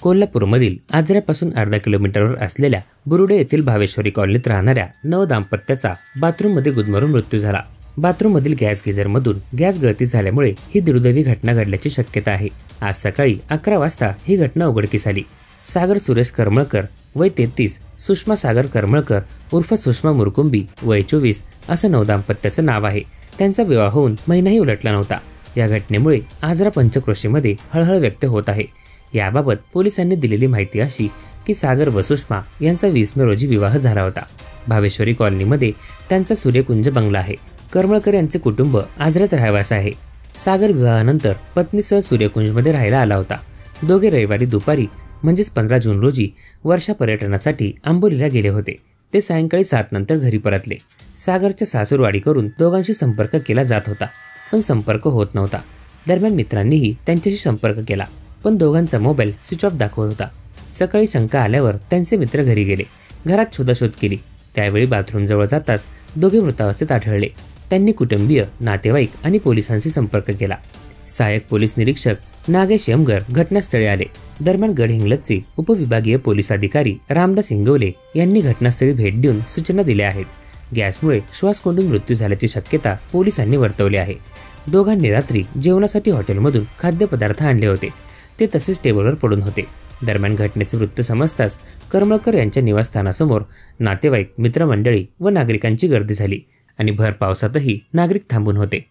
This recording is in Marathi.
कोल्हापूरमधील आजऱ्यापासून अर्धा किलोमीटरवर असलेल्या बुरुडे येथील भावेश्वरी कॉलनीत राहणाऱ्या नव दाम्पत्याचा बाथरूममध्ये गुदमरून मृत्यू झाला। बाथरूममधील गॅस गिझरमधून गॅस गळती झाल्यामुळे ही दुर्दैवी घटना घडल्याची शक्यता आहे। आज सकाळी 11 वाजता ही घटना उघडकीस आली। सागर सुरेश करमळकर वय 33, सुषमा सागर करमळकर उर्फ सुषमा मुरकुंबी वय 24 असं नव दाम्पत्याचं नाव आहे। त्यांचा विवाह होऊन महिनाही उलटला नव्हता। या घटनेमुळे आजरा पंचक्रोशीमध्ये हळहळ व्यक्त होत आहे। याबाबत पोलिसांनी दिलेली माहिती अशी की सागर व सुषमा यांचा 20 मे रोजी विवाह झाला होता। भावेश्वरी कॉलनीमध्ये त्यांचा सूर्यकुंज बंगला आहे। करमळकर यांचे कुटुंब आजऱ्यात रहिवासी आहे। सागर विवाहानंतर पत्नीसह सूर्यकुंजमध्ये राहायला आला होता। दोघे रविवारी दुपारी म्हणजेच 15 जून रोजी वर्षा पर्यटनासाठी आंबोलीला गेले होते। ते सायंकाळी 7 नंतर घरी परतले। सागरच्या सासूरवाडीकरून दोघांशी संपर्क केला जात होता, पण संपर्क होत नव्हता। दरम्यान मित्रांनीही त्यांच्याशी संपर्क केला, पण दोघांचा मोबाईल स्विच ऑफ दाखवत होता। सकाळी शंका आल्यावर त्यांचे मित्र घरी गेले। घरात शोधाशोध केली। त्यावेळी बाथरूम जवळ जाताच दोघे मृतावस्थेत आढळले। त्यांनी कुटुंबीय, नातेवाईक आणि पोलिसांशी संपर्क केला। सहाय्यक पोलीस निरीक्षक नागेश यमगर घटनास्थळी आले। दरम्यान गडहिंग्लजचे उपविभागीय पोलीस अधिकारी रामदास इंगवले यांनी घटनास्थळी भेट देऊन सूचना दिल्या आहेत। गॅसमुळे श्वास कोंडून मृत्यू झाल्याची शक्यता पोलिसांनी वर्तवली आहे। दोघांनी रात्री जेवणासाठी हॉटेलमधून खाद्यपदार्थ आणले होते। ते तसेच टेबलवर पडून होते। दरम्यान घटनेचे वृत्त समजताच करमळकर यांच्या निवासस्थानासमोर नातेवाईक, मित्रमंडळी व नागरिकांची गर्दी झाली आणि भर पावसातही नागरिक थांबून होते।